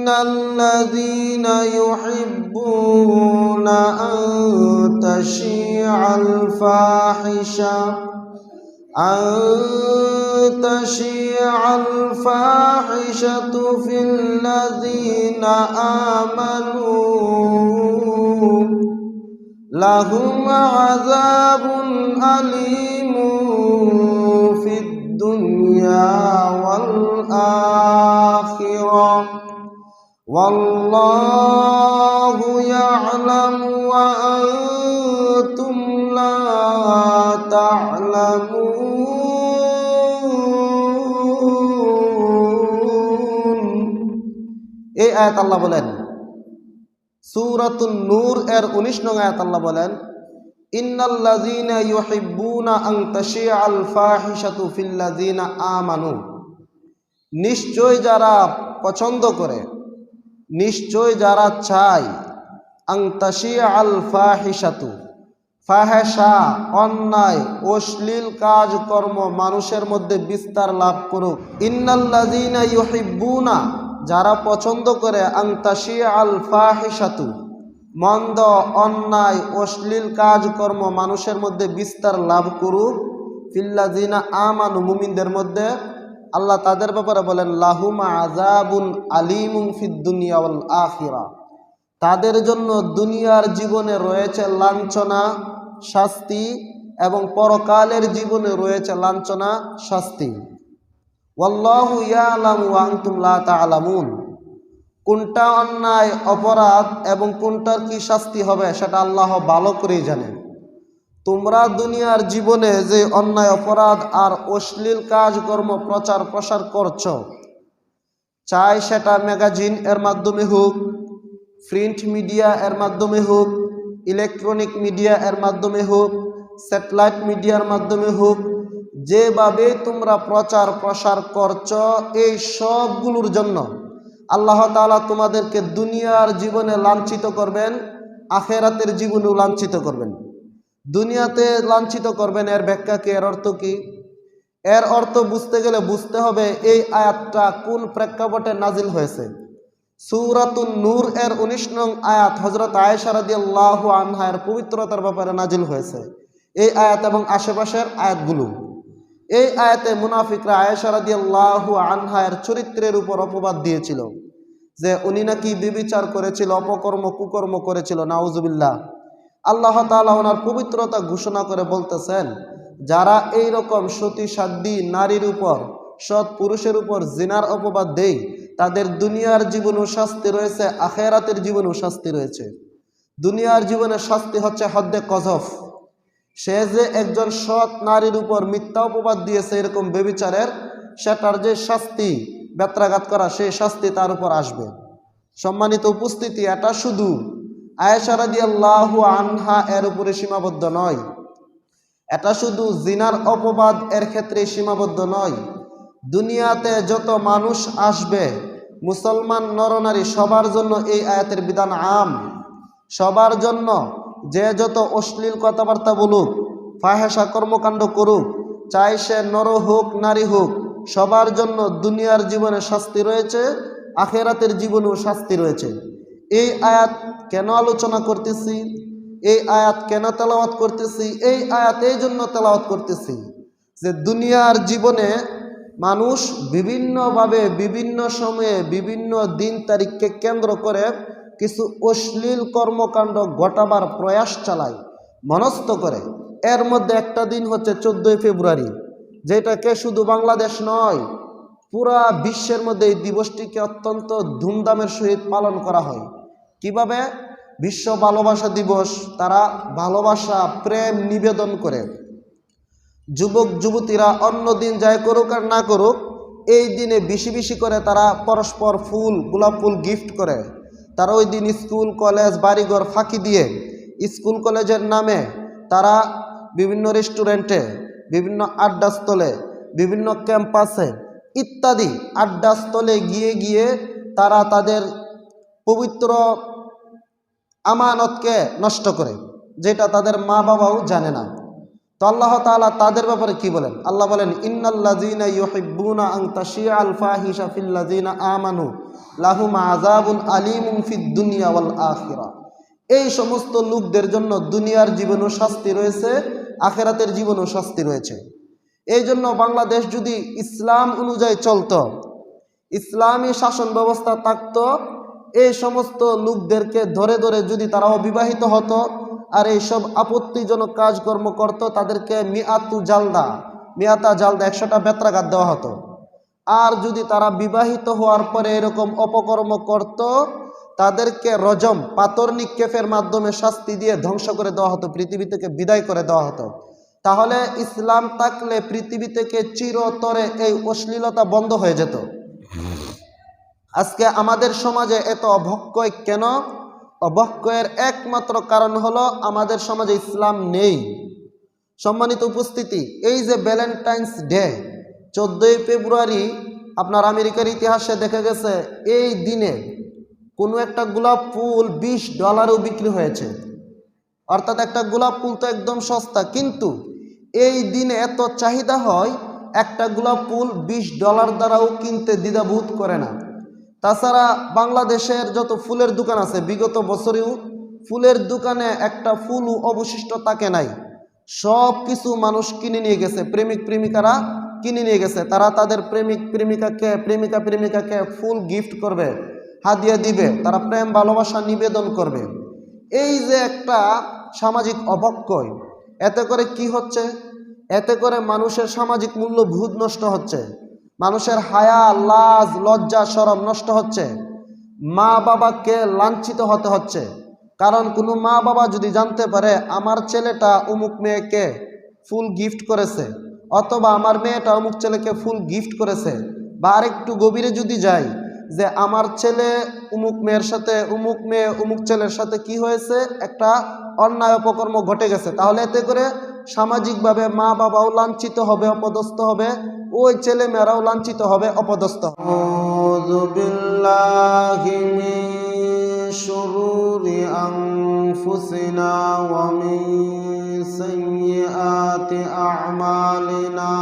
ইন্নাল্লাযীনা ইউহিব্বুনা আন তাশিআল ফাহিশাতু ফিল্লাযীনা আমানু লাহুম আযাবুন আলীমুন ফিদ দুনিয়া ওয়াল আখিরাহ ওয়াল্লাহু ইয়া'লামু ওয়া আনতুম লা তা'লামুন। এই আয়াত আল্লাহ বলেন, সূরাতুন নূর এর 19 নং আয়াত আল্লাহ বলেন, ইন্নাল্লাযীনা ইউহিব্বুনা আন তাশিআল ফাহিশাতু ফিল্লাযীনা আমানু, নিশ্চয় যারা পছন্দ করে, নিশ্চয় যারা চায়, আন তাশিআল ফাহিশাতু, ফাহিশা অন্যায় অশ্লীল কাজকর্ম মানুষের মধ্যে বিস্তার লাভ করুক। ইন্নাল্লাযীনা ইউহিব্বুনা, যারা পছন্দ করে, আন তাশিআল ফাহিশাতু, মন্দ অন্যায় অশ্লীল কাজকর্ম মানুষের মধ্যে বিস্তার লাভ করুক, ফিল্লাযীনা আমানু, মুমিনদের মধ্যে। আল্লাহ তাদের ব্যাপারে বলেন, লাহুম আযাবুন আলীমুন ফিদ দুনিয়া ওয়াল আখিরাহ, তাদের জন্য দুনিয়ার জীবনে রয়েছে লাঞ্ছনা শাস্তি এবং পরকালের জীবনে রয়েছে লাঞ্ছনা শাস্তি। ওয়াল্লাহু ইয়া'লামু ওয়া আনতুম লা তা'লামুন, কোনটা অন্যায় অপরাধ এবং কোনটার কি শাস্তি হবে সেটা আল্লাহ ভালো করেই জানেন। তোমরা দুনিয়ার জীবনে যে অন্যায় অপরাধ আর অশ্লীল কাজকর্ম প্রচার প্রসার করছো, চাই সেটা ম্যাগাজিন এর মাধ্যমে হোক, প্রিন্ট মিডিয়া এর মাধ্যমে হোক, ইলেকট্রনিক মিডিয়া এর মাধ্যমে হোক, স্যাটেলাইট মিডিয়ার মাধ্যমে হোক, যেভাবে তোমরা প্রচার প্রসার করছো, এই সবগুলোর জন্য আল্লাহ তাআলা তোমাদেরকে দুনিয়ার জীবনে লাঞ্ছিত করবেন, আখিরাতের জীবনেও লাঞ্ছিত করবেন। দুনিয়াতে লাঞ্ছিত করবেন, এর ব্যাখ্যা কি, এর অর্থ কি? এর অর্থ বুঝতে গেলে বুঝতে হবে এই আয়াতটা কোন প্রেক্ষাপটে নাজিল হয়েছে। সূরাতুন নূর এর 19 নং আয়াত হযরত আয়েশা রাদিয়াল্লাহু আনহা এর পবিত্রতার ব্যাপারে নাজিল হয়েছে। এই আয়াত এবং আশেপাশের আয়াতগুলো, এই আয়াতে মুনাফিকরা আয়েশা রাদিয়াল্লাহু আনহা এর চরিত্রের উপর অপবাদ দিয়েছিল যে উনি নাকি ব্যভিচার করেছিল, অপকর্ম কুকর্ম করেছিল, নাউজুবিল্লাহ। আল্লাহ তাআলা ওনার পবিত্রতা ঘোষণা করে বলতেছেন, যারা এই রকম সতী সাধ্বী নারীর উপর, সৎ পুরুষের উপর জিনার অপবাদ দেয়, তাদের দুনিয়ার জীবনেও শাস্তি রয়েছে, আখিরাতের জীবনেও শাস্তি রয়েছে। দুনিয়ার জীবনের শাস্তি হচ্ছে হদ্দে কযফ, সে যে একজন সৎ নারীর উপর মিথ্যা অপবাদ দিয়েছে এরকম ব্যভিচারের, সেটার যে শাস্তি, বেত্রাঘাত করা, সেই শাস্তি তার উপর আসবে। সম্মানিত উপস্থিতি, এটা শুধু আয়েশা রাদিয়াল্লাহু আনহা এর উপরে সীমাবদ্ধ নয়, এটা শুধু জিনার অপবাদ এর ক্ষেত্রে সীমাবদ্ধ নয়। দুনিয়াতে যত মানুষ আসবে, মুসলমান নরনারী, সবার জন্য এই আয়াতের বিধান আম। সবার জন্য, যে যত অশ্লীল কথাবার্তা বলুক, ফাহেসা কর্মকাণ্ড করুক, চাই সে নর হোক নারী হোক, সবার জন্য দুনিয়ার জীবনে শাস্তি রয়েছে, আখিরাতের জীবনেও শাস্তি রয়েছে। এই আয়াত কেন আলোচনা করতেছি, এই আয়াত কেন তেলাওয়াত করতেছি? এই আয়াত এই জন্য তেলাওয়াত করতেছি যে দুনিয়ার জীবনে মানুষ বিভিন্নভাবে, বিভিন্ন সময়ে, বিভিন্ন দিন তারিখকে কেন্দ্র করে কিছু অশ্লীল কর্মকাণ্ড ঘটাবার প্রয়াস চালায়, মনস্থ করে। এর মধ্যে একটা দিন হচ্ছে 14ই ফেব্রুয়ারি, যেটাকে শুধু বাংলাদেশ নয়, পুরা বিশ্বের মধ্যে এই দিবসটিকে অত্যন্ত ধুমধামের সহিত পালন করা হয়। কিভাবে? বিশ্ব ভালোবাসা দিবস, তারা ভালোবাসা প্রেম নিবেদন করে। যুবক যুবতীরা অন্য দিন যাই করুক আর না করুক, এই দিনে বেশি বেশি করে তারা পরস্পর ফুল, গোলাপ ফুল গিফট করে। তারা ওই দিন স্কুল কলেজ বাড়িঘর ফাঁকি দিয়ে স্কুল কলেজের নামে তারা বিভিন্ন রেস্টুরেন্টে, বিভিন্ন আড্ডাস্থলে, বিভিন্ন ক্যাম্পাসে ইত্যাদি আড্ডাস্থলে গিয়ে গিয়ে তারা তাদের পবিত্র আমানতকে নষ্ট করে, যেটা তাদের মা বাবাও জানে না। তো আল্লাহ তাআলা তাদের ব্যাপারে কি বলেন? আল্লাহ বলেন, ইন্নাল্লাযীনা ইউহিব্বুনা আন তাশিআল ফাহিশা ফিল্লাযীনা আমানু লাহুম আযাবুন আলীমুন ফিদ দুনিয়া ওয়াল আখিরাহ। এই সমস্ত লোকদের জন্য দুনিয়ার জীবনেও শাস্তি রয়েছে, আখিরাতের জীবনেও শাস্তি রয়েছে। এই জন্য বাংলাদেশ যদি ইসলাম অনুযায়ী চলতো, ইসলামী শাসন ব্যবস্থা থাকতো, এই সমস্ত লোকদেরকে ধরে ধরে যদি তারা অবিবাহিত হতো আর এইসব আপত্তিজনক কাজকর্ম করত, তাদেরকে মিয়াতা জালদা 100টা বেত্রাঘাত দেওয়া হতো। আর যদি তারা বিবাহিত হওয়ার পরে এরকম অপকর্ম করত, তাদেরকে রজম পাথর নিক্ষেপের মাধ্যমে শাস্তি দিয়ে ধ্বংস করে দেওয়া হতো, পৃথিবী থেকে বিদায় করে দেওয়া হতো। তাহলে ইসলাম থাকলে পৃথিবী থেকে চিরতরে এই অশ্লীলতা বন্ধ হয়ে যেত। আজকে আমাদের সমাজে এত অবক্ষয় কেন? অবক্ষয়ের একমাত্র কারণ হলো আমাদের সমাজে ইসলাম নেই। সম্মানিত উপস্থিতি, এই যে ভ্যালেন্টাইন্স ডে 14ই ফেব্রুয়ারি আপনার আমেরিকার ইতিহাসে দেখা গেছে এই দিনে কোনো একটা গোলাপ ফুল $20 বিক্রি হয়েছে। অর্থাৎ একটা গোলাপ ফুল তো একদম সস্তা, কিন্তু এই দিনে এত চাহিদা হয়, একটা গোলাপ ফুল $20 দ্বারাও কিনতে দ্বিধাবোধ করে না। তাছাড়া বাংলাদেশের যত ফুলের দোকান আছে, বিগত বছরেও ফুলের দোকানে একটা ফুলও অবশিষ্ট থাকে নাই। সব কিছু মানুষ কিনে নিয়ে গেছে, প্রেমিক প্রেমিকারা কিনে নিয়ে গেছে। তারা তাদের প্রেমিকা প্রেমিকাকে ফুল গিফট করবে, হাদিয়া দিবে, তারা প্রেম ভালোবাসা নিবেদন করবে। এই যে একটা সামাজিক অবক্ষয়, এতে করে কি হচ্ছে? এতে করে মানুষের সামাজিক মূল্যবোধ নষ্ট হচ্ছে, মানুষের হায়া, লাজ, লজ্জা, শরম নষ্ট হচ্ছে, মা বাবাকে লাঞ্ছিত হতে হচ্ছে। কারণ কোনো মা বাবা যদি জানতে পারে আমার ছেলেটা অমুক মেয়েকে ফুল গিফট করেছে, অথবা আমার মেয়েটা অমুক ছেলেকে ফুল গিফট করেছে, বা আরেকটু গভীরে যদি যাই যে আমার ছেলে অমুক মেয়ের সাথে, অমুক মেয়ে অমুক ছেলের সাথে কি হয়েছে, একটা অন্যায় অপকর্ম ঘটে গেছে, তাহলে এতে করে সামাজিকভাবে মা বাবাও লাঞ্ছিত হবে, অপদস্থ হবে, ওই ছেলে মেয়েরাও লাঞ্ছিত হবে, অপদস্থ হবে। আউযু বিল্লাহি মিন শুরুরি আনফুসিনা ওয়া মিন সাইয়্যাতি আ'মালিনা।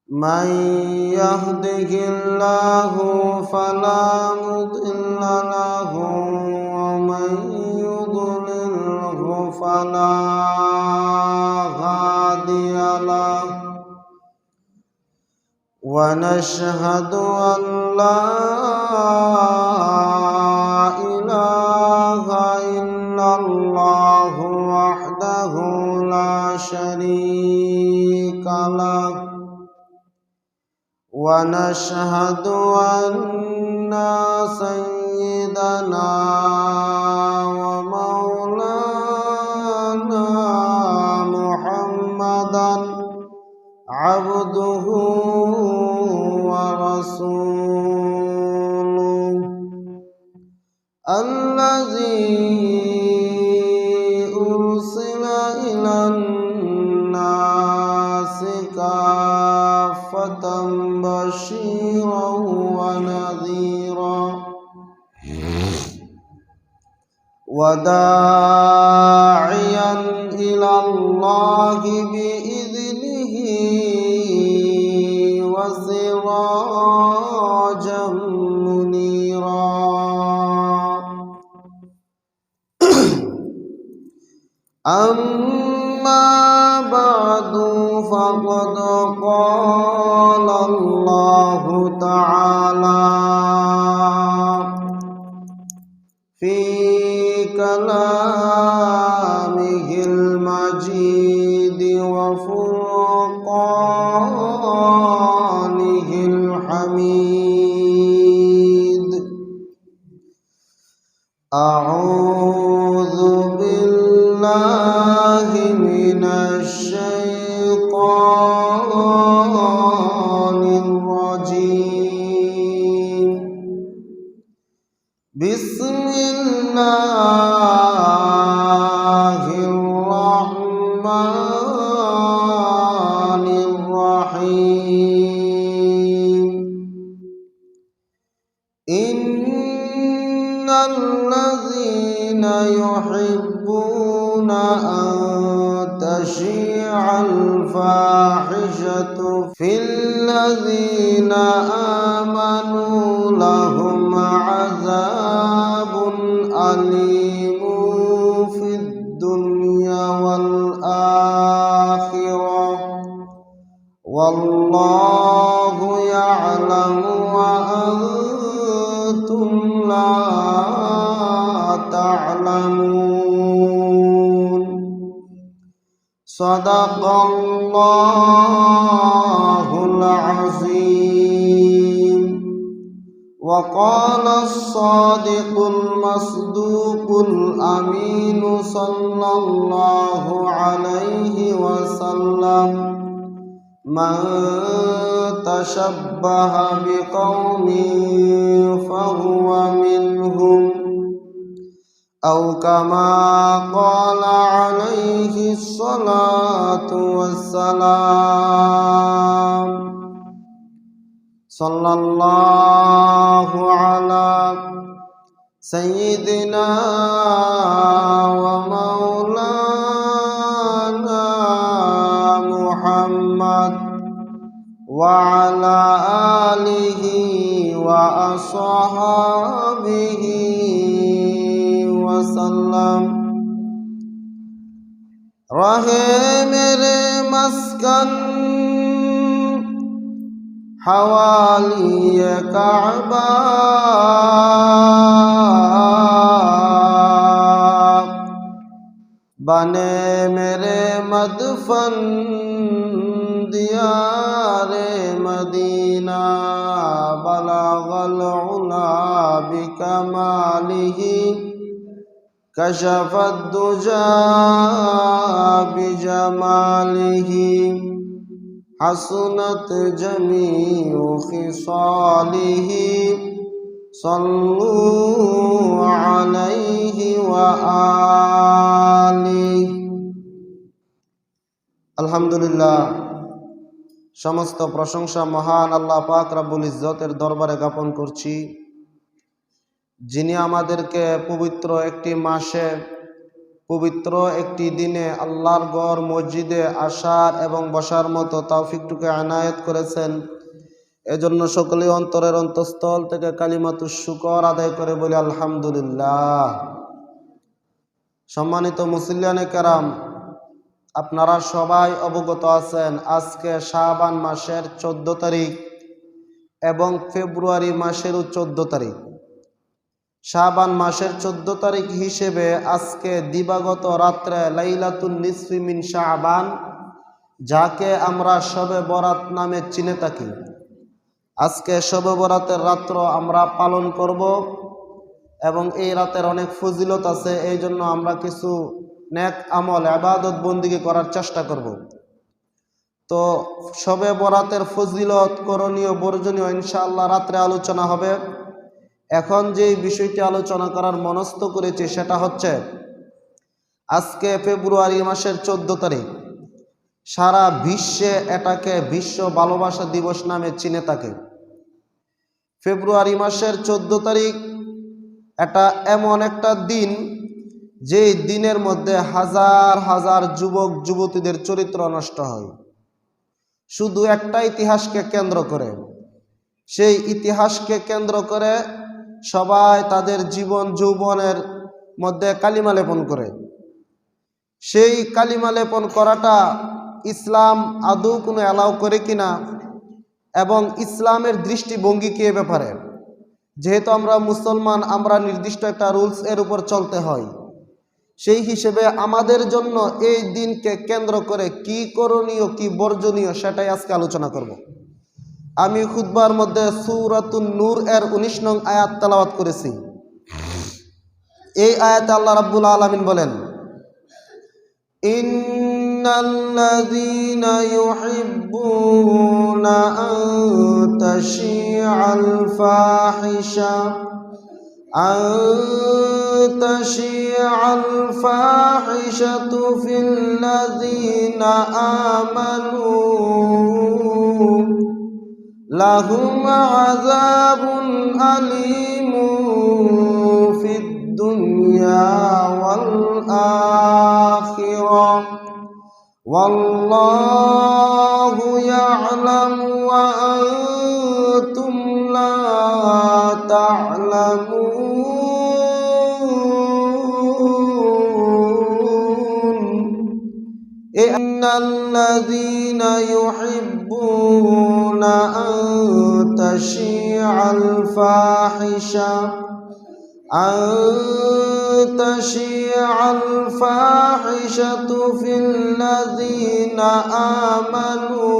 মান ইয়াহদিহিল্লাহু ফালা মুদিল্লা লাহু ওয়া মান ইউদ্লিলহু ফালা হাদিয়া লাহু। ওয়া নাশহাদু আন লা ইলাহা ইল্লাল্লাহু ওয়াহদাহু লা শারীকা লাহু ওয়া নাশহাদু আন্না সাইয়্যিদানা ওয়া মাওলানা মুহাম্মাদান আবদুহু ওয়া রাসূলুহু আল্লাযী উরসিলা ইলান নাসি কাফাতান বাশীরান ওয়া নাযীরা ওয়া দা'iয়ান ইলাল্লাহি বিইذনিহি ওয়া সিরাজাম মুনীরা। أما بعد فقد قال الله تعالى في كلامه المجيد وفرقانه الحميد. أعوذ بالله من الشيطان الرجيم. بسم الله الرحمن الرحيم. إن الذين يحبون أن تشيع الفاحشة في الذين آمنوا لهم عذاب أليم في الدنيا والآخرة والله يعلم وأنتم لا تعلمون صدق الله العظيم وقال الصادق المصدوق الأمين صلى الله عليه وسلم من تشبه بقوم فهو منهم أو كما قال عليه الصلاة والسلام صلى الله على سيدنا ومولانا محمد وعلى آله وأصحابه वसल्लम रहे मेरे मस्कन हवाली काबा बने मेरे मदफन दियारे मदीना बलगल उला बिकमालिही कशफ الدجى بجماله حسنت جميع خصاله صلوا عليه وآله আলহামদুলিল্লাহ সমস্ত প্রশংসা মহান আল্লাহ পাক রব্বুল ইজ্জতের দরবারে জ্ঞাপন করছি যিনি আমাদেরকে পবিত্র একটি মাসে পবিত্র একটি দিনে আল্লাহর ঘর মসজিদে আসার এবং বসার মতো তৌফিকটুকু আনায়েত করেছেন এজন্য সকলে অন্তরের অন্তঃস্থল থেকে কালিমাতুশ শুকর আদায় করে বলি আলহামদুলিল্লাহ। সম্মানিত মুসল্লিয়ানে কেরাম, আপনারা সবাই অবগত আছেন আজকে শাবান মাসের 14 তারিখ এবং ফেব্রুয়ারি মাসেরও 14 তারিখ। শাবান মাসের 14 তারিখ হিসেবে আজকে দিবাগত রাত্রে লাইলাতুন নিসফি মিন শাবান, যাকে আমরা শবে বরাত নামে চিনে থাকি, আজকে শবে বরাতের রাত্র আমরা পালন করব এবং এই রাতের অনেক ফজিলত আছে। এই জন্য আমরা কিছু নেক আমল ইবাদত বন্দিগি করার চেষ্টা করব। তো শবে বরাতের ফজিলত, করণীয়, বর্জনীয় ইনশাআল্লাহ রাত্রে আলোচনা হবে। এখন যে বিষয়টি আলোচনা করার মনস্থ করেছি সেটা হচ্ছে আজকে ফেব্রুয়ারি মাসের 14 তারিখ, সারা বিশ্বে এটাকে বিশ্ব ভালোবাসা দিবস নামে চিনে থাকে। ফেব্রুয়ারি মাসের 14 তারিখ এটা এমন একটা দিন যে দিনের মধ্যে হাজার হাজার যুবক যুবতীদের চরিত্র নষ্ট হয়, শুধু একটা ইতিহাসকে কেন্দ্র করে। সেই ইতিহাসকে কেন্দ্র করে সবাই তাদের জীবন যৌবনের মধ্যে কালিমা লেপন করে। সেই কালিমা লেপন করাটা ইসলাম আদৌ কোনো অ্যালাউ করে কিনা এবং ইসলামের দৃষ্টিভঙ্গি কি এ ব্যাপারে, যেহেতু আমরা মুসলমান, আমরা নির্দিষ্ট একটা রুলস এর উপর চলতে হয়। সেই হিসেবে আমাদের জন্য এই দিনকে কেন্দ্র করে কি করণীয় কি বর্জনীয় সেটাই আজকে আলোচনা করব। আমি খুতবার মধ্যে সূরাতুন নূর এর 19 নং আয়াত তেলাওয়াত করেছি। এই আয়াতে আল্লাহ রাব্বুল আলামিন বলেন, ইন্নাল্লাযীনা ইউহিব্বুনা আন তাশিআল ফাহিশাতু ফিল্লাযীনা আমানু লাহুম আযাবুন আলীমুন ফিদ দুনিয়া ওয়াল ওয়াল্লাহু ইয়ালামু ওয়া আনতুম লা তা'লামুন ইন্নাল্লাযীনা ইউহিব্বুনা আন তাশি'আল ফাহিশা في الذين آمنوا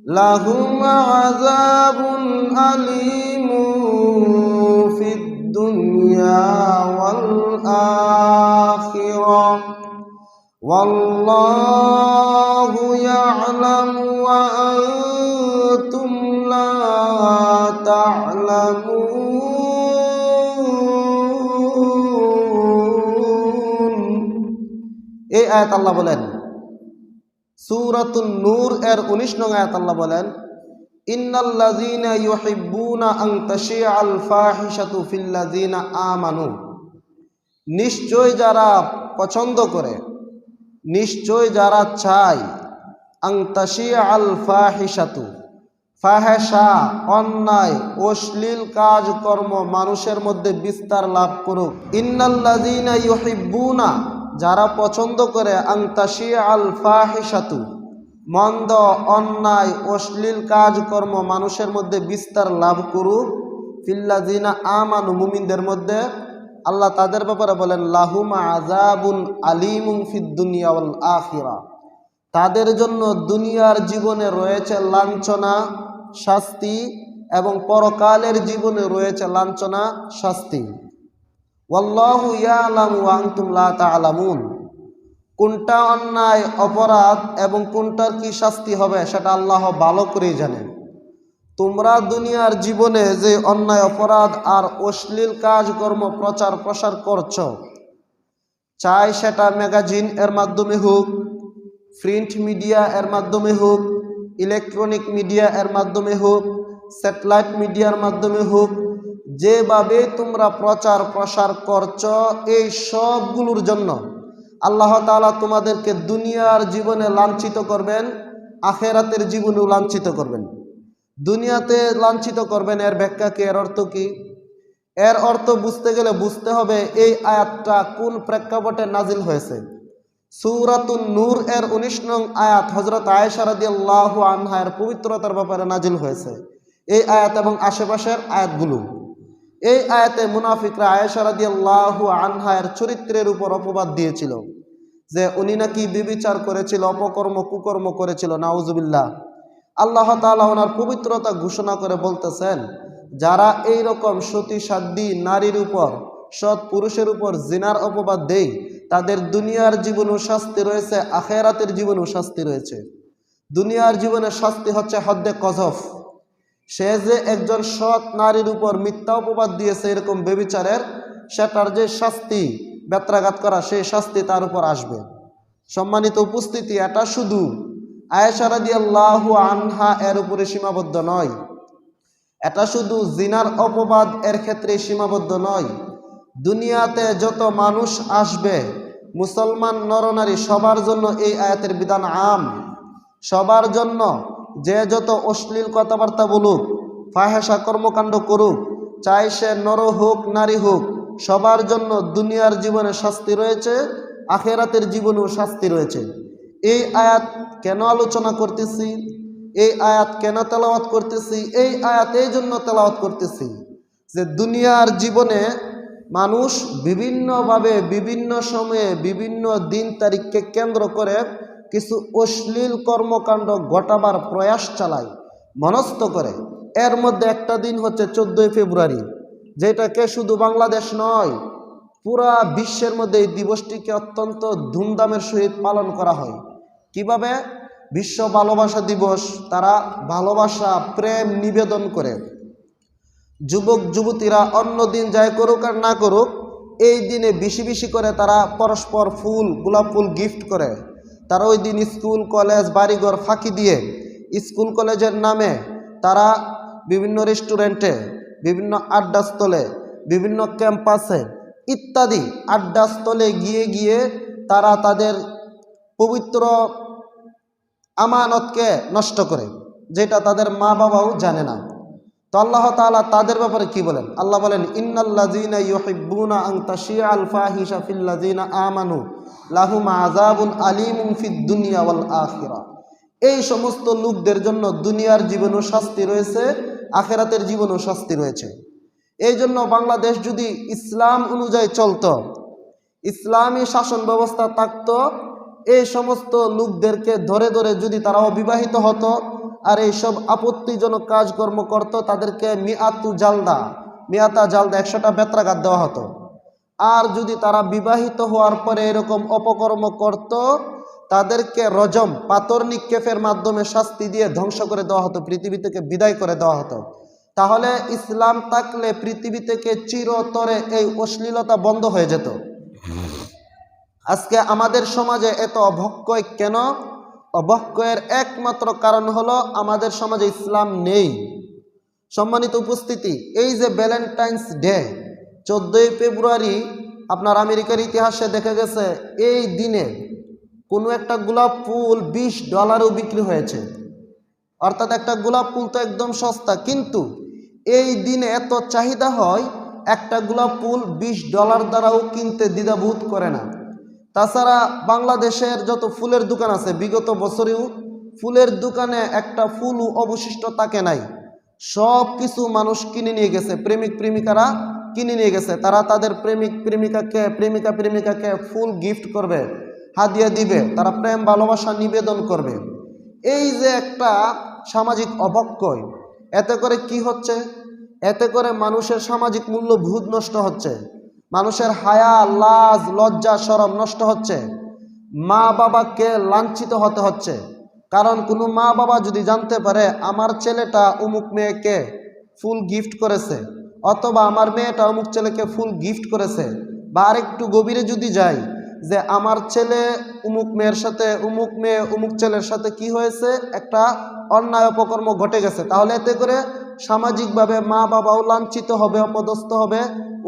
لهم عذاب أليم في الدنيا والآخرة والله يعلم وأنتم لا تعلمون এই আয়াত আল্লাহ বলেন সূরাতুন নূর এর 19 নং আয়াত আল্লাহ বলেন ইন্নাল্লাযীনা ইউহিব্বুনা আন তাশি'আল ফাহিশাতু ফিল্লাযীনা আমানু নিশ্চয় যারা পছন্দ করে নিশ্চয় যারা চায় আন তাশি'আল ফাহিশাতু ফাহিশা অন্যায় অশ্লীল কাজকর্ম মানুষের মধ্যে বিস্তার লাভ করুক ইন্নাল্লাযীনা ইউহিব্বুনা যারা পছন্দ করে আন তাশি'আল ফাহিশাতু মন্দ অন্যায় অশ্লীল কাজকর্ম মানুষের মধ্যে বিস্তার লাভ করুক ফিল্লাযীনা আমানু মুমিনদের মধ্যে আল্লাহ তাদের ব্যাপারে বলেন লাহুম আযাবুন আলীমুন ফিদ দুনিয়া ওয়াল আখিরা তাদের জন্য দুনিয়ার জীবনে রয়েছে লাঞ্ছনা শাস্তি এবং পরকালের জীবনে রয়েছে লাঞ্ছনা শাস্তি ওয়াল্লাহু ইয়ালামু ওয়া আনতুম লা তা'লামুন কোনটা অন্যায় অপরাধ এবং কোনটার কি শাস্তি হবে সেটা আল্লাহ ভালো করেই জানেন তোমরা দুনিয়ার জীবনে যে অন্যায় অপরাধ আর অশ্লীল কাজকর্ম প্রচার প্রসার করছো চাই সেটা ম্যাগাজিন এর মাধ্যমে হোক প্রিন্ট মিডিয়া এর মাধ্যমে হোক ইলেকট্রনিক মিডিয়া এর মাধ্যমে হোক স্যাটেলাইট মিডিয়ার মাধ্যমে হোক যেভাবে তোমরা প্রচার প্রসার করছো এই সবগুলোর জন্য আল্লাহ তাআলা তোমাদেরকে দুনিয়ার জীবনে লাঞ্ছিত করবেন আখিরাতের জীবনেও লাঞ্ছিত করবেন দুনিয়াতে লাঞ্ছিত করবেন এর ব্যাখ্যা কি এর অর্থ কি এর অর্থ বুঝতে গেলে বুঝতে হবে এই আয়াতটা কোন প্রেক্ষাপটে নাজিল হয়েছে সূরাতুন নূর এর 19 নং আয়াত হযরত আয়েশা রাদিয়াল্লাহু আনহা এর পবিত্রতার ব্যাপারে নাজিল হয়েছে এই আয়াত এবং আশেপাশের আয়াতগুলো এই আয়াতে মুনাফিকরা আয়েশা রাদিয়াল্লাহু আনহা এর চরিত্রের উপর অপবাদ দিয়েছিল যে উনি নাকি ব্যভিচার করেছিল অপকর্ম কুকর্ম করেছিল নাউজুবিল্লাহ আল্লাহ তাআলা ওনার পবিত্রতা ঘোষণা করে বলতেছেন যারা এই রকম সতী সাধ্বী নারীর উপর সৎ পুরুষের উপর জিনার অপবাদ দেয় তাদের দুনিয়ার জীবনেও শাস্তি রয়েছে আখিরাতের জীবনেও শাস্তি রয়েছে দুনিয়ার জীবনে শাস্তি হচ্ছে হদ্দে কযফ সে যে একজন সৎ নারীর উপর মিথ্যা অপবাদ দিয়েছে এরকম ব্যভিচারের সেটার যে শাস্তি বেত্রাঘাত করা সেই শাস্তি তার উপর আসবে সম্মানিত উপস্থিতি এটা শুধু আয়েশা রাদিয়াল্লাহু আনহা এর উপরে সীমাবদ্ধ নয় এটা শুধু জিনার অপবাদ এর ক্ষেত্রে সীমাবদ্ধ নয় দুনিয়াতে যত মানুষ আসবে মুসলমান নরনারী সবার জন্য এই আয়াতের বিধান আম সবার জন্য যে যত অশ্লীল কথাবার্তা বলুক ফাহেসা কর্মকাণ্ড করুক চাই সে নর হোক নারী হোক সবার জন্য দুনিয়ার জীবনে শাস্তি রয়েছে আখিরাতের জীবনেও শাস্তি রয়েছে এই আয়াত কেন আলোচনা করতেছি এই আয়াত কেন তেলাওয়াত করতেছি এই আয়াত এই জন্য তেলাওয়াত করতেছি যে দুনিয়ার জীবনে মানুষ বিভিন্নভাবে বিভিন্ন সময়ে বিভিন্ন দিন তারিখকে কেন্দ্র করে কিছু অশ্লীল কর্মকাণ্ড ঘটাবার প্রয়াস চালায় মনস্থ করে এর মধ্যে একটা দিন হচ্ছে 14ই ফেব্রুয়ারি যেটাকে শুধু বাংলাদেশ নয় পুরা বিশ্বের মধ্যে এই দিবসটিকে অত্যন্ত ধুমধামের সহিত পালন করা হয় কিভাবে বিশ্ব ভালোবাসা দিবস তারা ভালোবাসা প্রেম নিবেদন করে যুবক যুবতীরা অন্য দিন যাই করুক আর না করুক এই দিনে বেশি বেশি করে তারা পরস্পর ফুল গোলাপ ফুল গিফট করে তারা ওই দিন স্কুল কলেজ বাড়িঘর ফাঁকি দিয়ে স্কুল কলেজের নামে তারা বিভিন্ন রেস্টুরেন্টে বিভিন্ন আড্ডাস্থলে বিভিন্ন ক্যাম্পাসে ইত্যাদি আড্ডাস্থলে গিয়ে গিয়ে তারা তাদের পবিত্র আমানতকে নষ্ট করে, যেটা তাদের মা বাবাও জানে না। তো আল্লাহ তাআলা তাদের ব্যাপারে কি বলেন? আল্লাহ বলেন, ইন্নাল্লাযীনা ইউহিব্বুনা আন তাশিআল ফাহিশা ফিল্লাযীনা আমানু লাহুম আযাবুন আলীমুন ফিদ দুনিয়া ওয়াল আখিরা। এই সমস্ত লোকদের জন্য দুনিয়ার জীবনেও শাস্তি রয়েছে, আখিরাতের জীবনেও শাস্তি রয়েছে। এই জন্য বাংলাদেশ যদি ইসলাম অনুযায়ী চলত, ইসলামী শাসন ব্যবস্থা থাকত, এই সমস্ত লোকদেরকে ধরে ধরে যদি তারা অবিবাহিত হতো আর এইসব আপত্তিজনক কাজকর্ম করত, তাদেরকে মিয়াতা জালদা 100টা বেত্রাঘাত দেওয়া হতো। আর যদি তারা বিবাহিত হওয়ার পরে এরকম অপকর্ম করত, তাদেরকে রজম পাথর নিক্ষেপের মাধ্যমে শাস্তি দিয়ে ধ্বংস করে দেওয়া হতো, পৃথিবী থেকে বিদায় করে দেওয়া হতো। তাহলে ইসলাম থাকলে পৃথিবী থেকে চিরতরে এই অশ্লীলতা বন্ধ হয়ে যেত। আজকে আমাদের সমাজে এত অবক্ষয় কেন? অবক্ষয়ের একমাত্র কারণ হলো আমাদের সমাজে ইসলাম নেই। সম্মানিত উপস্থিতি, এই যে ভ্যালেন্টাইন্স ডে 14ই ফেব্রুয়ারি আপনার আমেরিকার ইতিহাসে দেখা গেছে এই দিনে কোনো একটা গোলাপ ফুল $20 বিক্রি হয়েছে। অর্থাৎ একটা গোলাপ ফুল তো একদম সস্তা, কিন্তু এই দিনে এত চাহিদা হয়, একটা গোলাপ ফুল $20 দ্বারাও কিনতে দ্বিধাবোধ করে না। তাছাড়া বাংলাদেশের যত ফুলের দোকান আছে, বিগত বছরেও ফুলের দোকানে একটা ফুলও অবশিষ্ট থাকে নাই। সব কিছু মানুষ কিনে নিয়ে গেছে, প্রেমিক প্রেমিকারা কিনে নিয়ে গেছে। তারা তাদের প্রেমিকা প্রেমিকাকে ফুল গিফট করবে, হাদিয়া দিবে, তারা প্রেম ভালোবাসা নিবেদন করবে। এই যে একটা সামাজিক অবক্ষয়, এতে করে কি হচ্ছে? এতে করে মানুষের সামাজিক মূল্যবোধ নষ্ট হচ্ছে, মানুষের হায়া, লাজ, লজ্জা, শরম নষ্ট হচ্ছে, মা বাবাকে লাঞ্ছিত হতে হচ্ছে। কারণ কোনো মা বাবা যদি জানতে পারে আমার ছেলেটা অমুক মেয়েকে ফুল গিফট করেছে, অথবা আমার মেয়েটা অমুক ছেলেকে ফুল গিফট করেছে, বা আরেকটু গভীরে যদি যাই যে আমার ছেলে অমুক মেয়ের সাথে, অমুক মেয়ে অমুক ছেলের সাথে কি হয়েছে, একটা অন্যায় অপকর্ম ঘটে গেছে, তাহলে এতে করে সামাজিকভাবে মা বাবাও লাঞ্ছিত হবে, অপদস্থ হবে,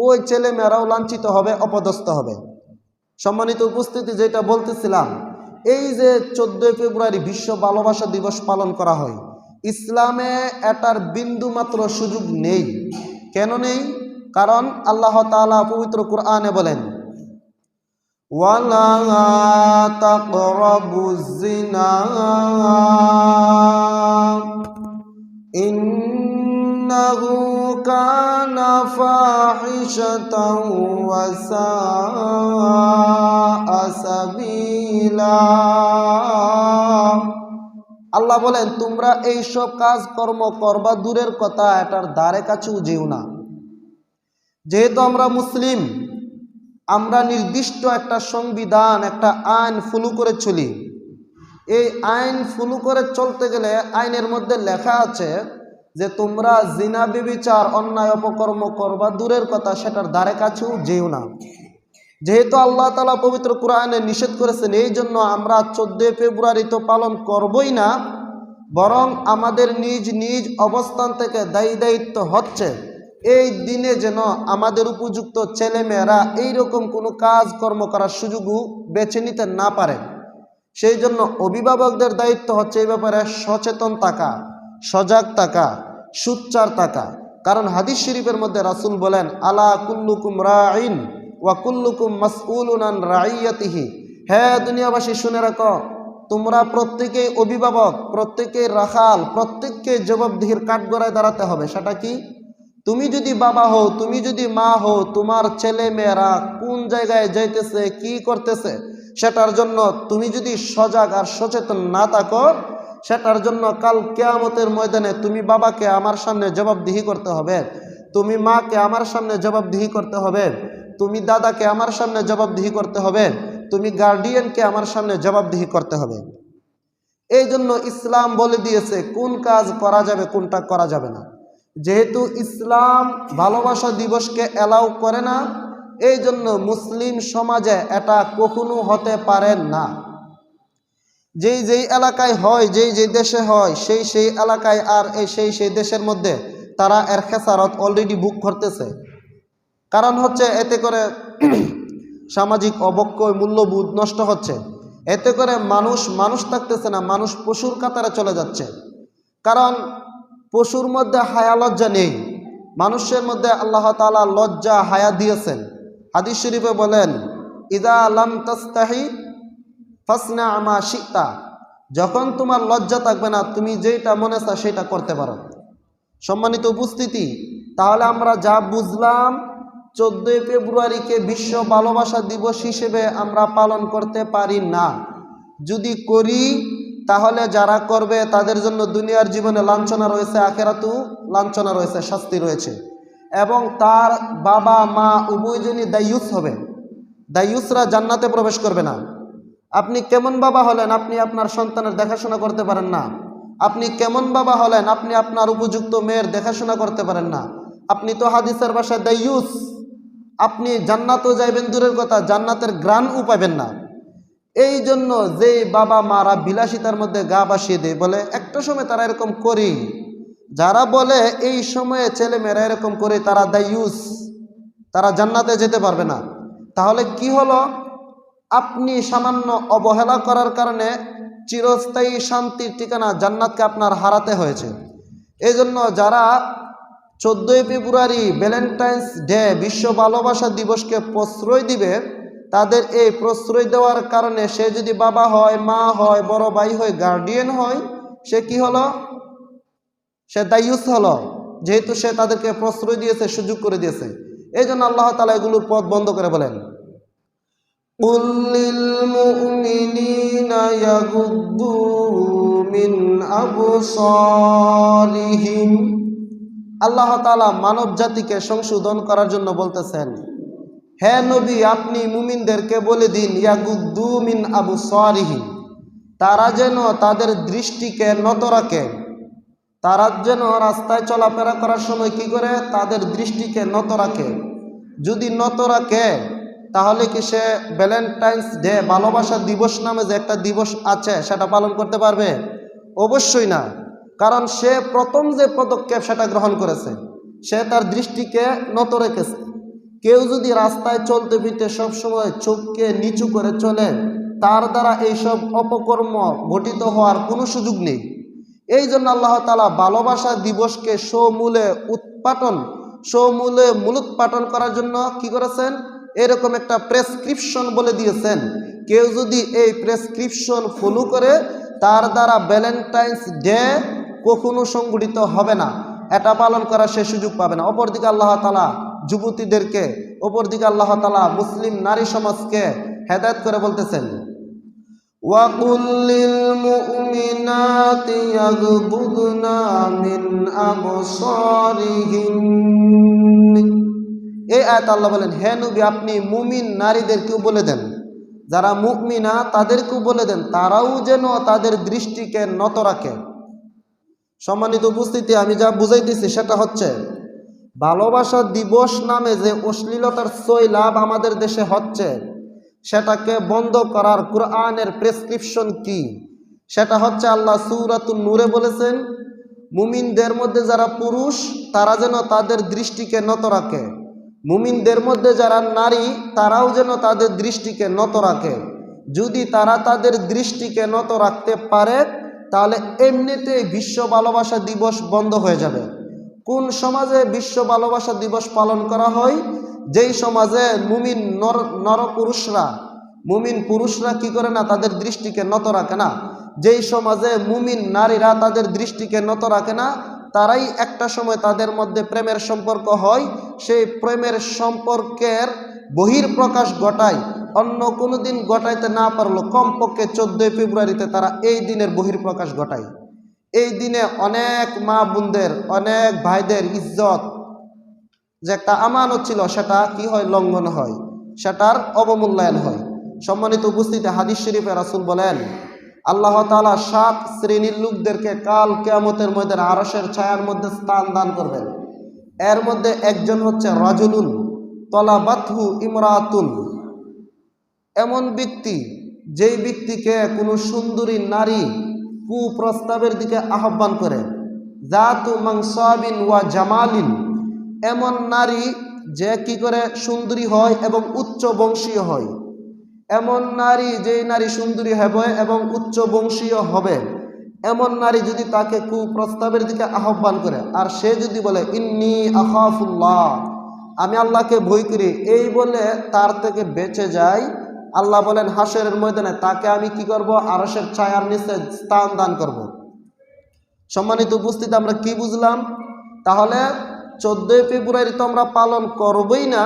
ওই ছেলে মেয়েরাও লাঞ্ছিত হবে, অপদস্থ হবে। সম্মানিত উপস্থিতি, যেটা বলতেছিলাম, এই যে 14ই ফেব্রুয়ারি বিশ্ব ভালোবাসা দিবস পালন করা হয়, ইসলামে এটার বিন্দু মাত্র সুযোগ নেই। কেন নেই? কারণ আল্লাহ তাআলা পবিত্র কুরআনে বলেন, ওয়ালা তাকরাবুজ জিনা ইন্নাহু কানা ফাহিশাতাও ওয়া সাআ সাবিলা। আল্লাহ বলেন, তোমরা এইসব কাজকর্ম করবা দূরের কথা, এটার ধারে কাছেও যেও না। যেহেতু আমরা মুসলিম, আমরা নির্দিষ্ট একটা সংবিধান, একটা আইন ফলো করে চলি। এই আইন ফলো করে চলতে গেলে আইনের মধ্যে লেখা আছে যে তোমরা জিনা, ব্যভিচার, অন্যায় অপকর্ম করবা দূরের কথা, সেটার ধারে কাছেও যেও না। যেহেতু আল্লাহ তাআলা পবিত্র কুরআনে নিষেধ করেছেন, এই জন্য আমরা 14 ফেব্রুয়ারি তো পালন করবই না, বরং আমাদের নিজ নিজ অবস্থান থেকে দায়িত্ব হচ্ছে এই দিনে যেন আমাদের উপযুক্ত ছেলেমেয়েরা এইরকম কোনো কাজকর্ম করার সুযোগও বেছে নিতে না পারে। সেই জন্য অভিভাবকদের দায়িত্ব হচ্ছে এই ব্যাপারে সচেতন থাকা, সজাগ থাকা, সুচ্চার থাকা। কারণ হাদিস শরীফের মধ্যে রাসূল বলেন, আলা কুল্লুকুম রাঈন ওয়া কুল্লুকুম মাসউলুন আন রাইয়াতিহি। হে দুনিয়াবাসী, শুনে রাখো, তোমরা প্রত্যেকেই অভিভাবক, প্রত্যেকেই রাখাল, প্রত্যেককে জবাবদিহির কাঠগড়ায় দাঁড়াতে হবে। সেটা কি? তুমি যদি বাবা হও, তুমি যদি মা হও, তোমার ছেলে মেয়েরা কোন জায়গায় যাইতেছে, কি করতেছে, সেটার জন্য তুমি যদি সজাগ আর সচেতন না থাকো, সেটার জন্য কাল কিয়ামতের ময়দানে তুমি বাবাকে আমার সামনে জবাবদিহি করতে হবে, তুমি মাকে আমার সামনে জবাবদিহি করতে হবে, তুমি দাদাকে আমার সামনে জবাবদিহি করতে হবে, তুমি গার্ডিয়ানকে আমার সামনে জবাবদিহি করতে হবে। এই জন্য ইসলাম বলে দিয়েছে কোন কাজ করা যাবে, কোনটা করা যাবে না। যেহেতু ইসলাম ভালোবাসা দিবসকে অ্যালাউ করে না, এই জন্য মুসলিম সমাজে এটা কখনো হতে পারে না। যেই যেই এলাকায় হয়, যেই যেই দেশে হয়, সেই সেই এলাকায় আর সেই সেই দেশের মধ্যে তারা এর খেসারত অলরেডি বুক করতেছে। কারণ হচ্ছে এতে করে সামাজিক অবক্ষয়, মূল্যবোধ নষ্ট হচ্ছে। এতে করে মানুষ থাকতেছে না, মানুষ পশুর কাতারে চলে যাচ্ছে। কারণ পশুর মধ্যে হায়া লজ্জা নেই, মানুষের মধ্যে আল্লাহ তাআলা লজ্জা হায়া দিয়েছেন। হাদিস শরীফে বলেন, ইদা লাম তাস্তাহি ফাসনা মা শিতা, যখন তোমার লজ্জা থাকবে না, তুমি যেটা মনে চাও সেটা করতে পারো। সম্মানিত উপস্থিতি, তাহলে আমরা যা বুঝলাম, 14 ফেব্রুয়ারিকে বিশ্ব ভালোবাসা দিবস হিসেবে আমরা পালন করতে পারি না। যদি করি তাহলে যারা করবে তাদের জন্য দুনিয়ার জীবনে লাঞ্ছনা রয়েছে, আখেরাতেও লাঞ্ছনা রয়েছে, শাস্তি রয়েছে। এবং তার বাবা মা উভয়জনই দায়ুস হবে। দায়ুসরা জান্নাতে প্রবেশ করবে না। আপনি কেমন বাবা হলেন, আপনি আপনার সন্তানের দেখাশোনা করতে পারেন না। আপনি কেমন বাবা হলেন, আপনি আপনার উপযুক্ত মেয়ের দেখাশোনা করতে পারেন না। আপনি তো হাদিসের ভাষায় দায়ুস। আপনি জান্নাতও যাইবেন দূরের কথা, জান্নাতের ঘ্রাণও পাবেন না। এই জন্য যে বাবা মারা বিলাসিতার মধ্যে গা ভাসিয়ে দেয়, বলে একটা সময় তারা এরকম করি, যারা বলে এই সময়ে ছেলে মেয়েরা এরকম করে, তারা দায়ুস, তারা জান্নাতে যেতে পারবে না। তাহলে কি হলো? আপনি সামান্য অবহেলা করার কারণে চিরস্থায়ী শান্তির ঠিকানা জান্নাতকে আপনার হারাতে হয়েছে। এই জন্য যারা 14 ফেব্রুয়ারি ভ্যালেন্টাইন্স ডে বিশ্ব ভালোবাসা দিবসকে প্রশ্রয় দিবে, তাদের এই প্রশ্রয় দেওয়ার কারণে সে যদি বাবা হয়, মা হয়, বড় ভাই হয়, গার্ডিয়ান হয়, সে কি হলো? সে দায়ুস হলো, যেহেতু সে তাদেরকে প্রশ্রয় দিয়েছে, সুযোগ করে দিয়েছে। এই জন্য আল্লাহ তাআলা এগুলোর পথ বন্ধ করে বলেন, কুল লিল মুমিনিনা ইয়াগুদ্দু মিন আবসারিহিম। আল্লাহ তাআলা মানব জাতিকে সংশোধন করার জন্য বলতেছেন, হে নবী, আপনি মুমিনদেরকে বলে দিন, ইয়াগুদ্দু মিন আবসারিহিম, তারা যেন তাদের দৃষ্টিকে নত রাখে। তারা যেন রাস্তায় চলাফেরা করার সময় কি করে? তাদের দৃষ্টিকে নত রাখে। যদি নত রাখে তাহলে কি সে ভ্যালেন্টাইন্স ডে ভালোবাসা দিবস নামে যে একটা দিবস আছে সেটা পালন করতে পারবে? অবশ্যই না। কারণ সে প্রথম যে পদক্ষেপ সেটা গ্রহণ করেছে, সে তার দৃষ্টিকে নত রেখেছে। কেউ যদি রাস্তায় চলতে ফিরতে সবসময় চোখকে নিচু করে চলে, তার দ্বারা এইসব অপকর্ম ঘটিত হওয়ার কোনো সুযোগ নেই। এই জন্য আল্লাহ তাআলা ভালোবাসা দিবসকে সমূলে মূলোৎপাটন করার জন্য কি করেছেন? এরকম একটা প্রেসক্রিপশন বলে দিয়েছেন। কেউ যদি এই প্রেসক্রিপশন ফলো করে, তার দ্বারা ভ্যালেন্টাইন্স ডে কখনো সংগঠিত হবে না, এটা পালন করার সে সুযোগ পাবে না। অপরদিকে আল্লাহ তাআলা যুবতীদেরকে, অপরদিকে আল্লাহ তাআলা মুসলিম নারী সমাজকে হেদায়েত করে বলতেছেন, وَقُلْ لِلْمُؤْمِنَاتِ يَغْضُضْنَ مِنْ أَبْصَارِهِنَّ। এই আয়াত আল্লাহ বলেন, হে নবী, আপনি মুমিন নারীদেরকেও বলে দেন, যারা মুমিনা তাদেরকেও বলে দেন, তারাও যেন তাদের দৃষ্টিকে নত রাখে। সম্মানিত উপস্থিতি, আমি যা বুঝাইতেছি সেটা হচ্ছে, ভালোবাসা দিবস নামে যে অশ্লীলতার সয়লাভ আমাদের দেশে হচ্ছে, সেটাকে বন্ধ করার কুরআনের প্রেসক্রিপশন কি? সেটা হচ্ছে আল্লাহ সূরাতুন নূরে বলেছেন, মুমিনদের মধ্যে যারা পুরুষ তারা যেন তাদের দৃষ্টিকে নত রাখে, মুমিনদের মধ্যে যারা নারী তারাও যেন তাদের দৃষ্টিকে নত রাখে। যদি তারা তাদের দৃষ্টিকে নত রাখতে পারে তাহলে এমনিতেই বিশ্ব ভালোবাসা দিবস বন্ধ হয়ে যাবে। কোন সমাজে বিশ্ব ভালোবাসা দিবস পালন করা হয়? যেই সমাজে মুমিন মুমিন পুরুষরা কি করে না? তাদের দৃষ্টিকে নত রাখে না। যেই সমাজে মুমিন নারীরা তাদের দৃষ্টিকে নত রাখে না, তারাই একটা সময় তাদের মধ্যে প্রেমের সম্পর্ক হয়। সেই প্রেমের সম্পর্কের বহির্প্রকাশ ঘটায়, অন্য কোনো দিন ঘটাইতে না পারলো, কমপক্ষে 14 ফেব্রুয়ারিতে তারা এই দিনের বহির্প্রকাশ ঘটায়। এই দিনে অনেক মা বোনদের, অনেক ভাইদের ইজ্জত যে একটা আমানত ছিল, সেটা কি হয়? লঙ্ঘন হয়, সেটার অবমূল্যায়ন হয়। সম্মানিত উপস্থিতি, হাদিস শরীফে রাসূল বলেন, আল্লাহ তাআলা 7 শ্রেণীর লোকদেরকে কাল কিয়ামতের মধ্যে আরশের ছায়ার মধ্যে স্থান দান করবেন। এর মধ্যে একজন হচ্ছে রাজুলুন তলাবাতহু ইমরাতুন, এমন ব্যক্তি যেই ব্যক্তিকে কোনো সুন্দরী নারী কুপ্রস্তাবের দিকে আহ্বান করে, জাতু মানসাবিন ওয়া জামালিন, এমন নারী যে কি করে? সুন্দরী হয় এবং উচ্চ বংশীয় হয়। এমন নারী, যেই নারী সুন্দরী হবে এবং উচ্চ বংশীয় হবে, এমন নারী যদি তাকে কুপ্রস্তাবের দিকে আহ্বান করে, আর সে যদি বলে ইন্নী আখাফুল্লাহ, আমি আল্লাহকে ভয় করি, এই বলে তার থেকে বেঁচে যায়, আল্লাহ বলেন হাসরের ময়দানে তাকে আমি কি করব? আরশের ছায়ার নিচে স্থান দান করব। সম্মানিত উপস্থিতি, আমরা কি বুঝলাম? তাহলে 14 ফেব্রুয়ারি তো আমরা পালন করবই না।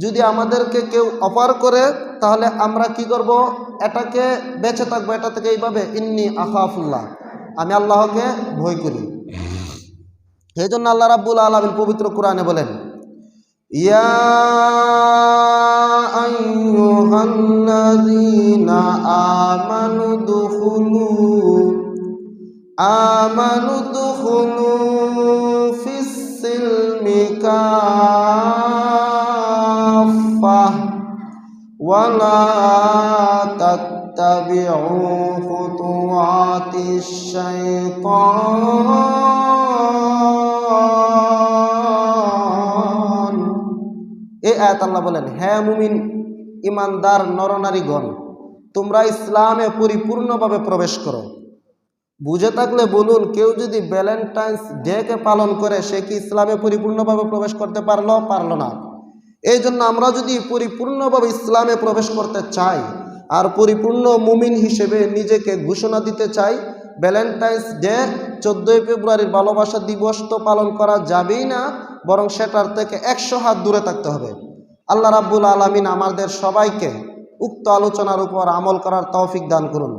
যদি আমাদেরকে কেউ অফার করে, তাহলে আমরা কি করব? এটাকে বেঁচে থাকবো, এটা থেকে এইভাবে ইন্নী আখাফুল্লাহ, আমি আল্লাহকে ভয় করি। এই জন্য আল্লাহ রাব্বুল আলামিন পবিত্র কোরআনে বলেন, ইয়া আইয়ুহাল্লাযীনা আমানু দুখুলু ফিস-সিলমি কাফাহ ওয়া লা তাত্তাবিউ খুতুওয়াতিশ শাইতান। এই আয়াত আল্লাহ বলেন, হ্যাঁ মুমিন ইমানদার নরনারীগণ, তোমরা ইসলামে পরিপূর্ণভাবে প্রবেশ করো। বুঝে থাকলে বলুন, কেউ যদি ভ্যালেন্টাইন্স ডেকে পালন করে, সে কি ইসলামে পরিপূর্ণভাবে প্রবেশ করতে পারলো না? এই জন্য আমরা যদি পরিপূর্ণভাবে ইসলামে প্রবেশ করতে চাই আর পরিপূর্ণ মুমিন হিসেবে নিজেকে ঘোষণা দিতে চাই, ভ্যালেন্টাইন্স ডে 14 ফেব্রুয়ারির ভালোবাসা দিবস তো পালন করা যাবেই না, বরং সেটার থেকে 100 হাত দূরে থাকতে হবে। আল্লাহ রাব্বুল আলামিন আমাদের সবাইকে উক্ত আলোচনার উপর আমল করার তৌফিক দান করুন।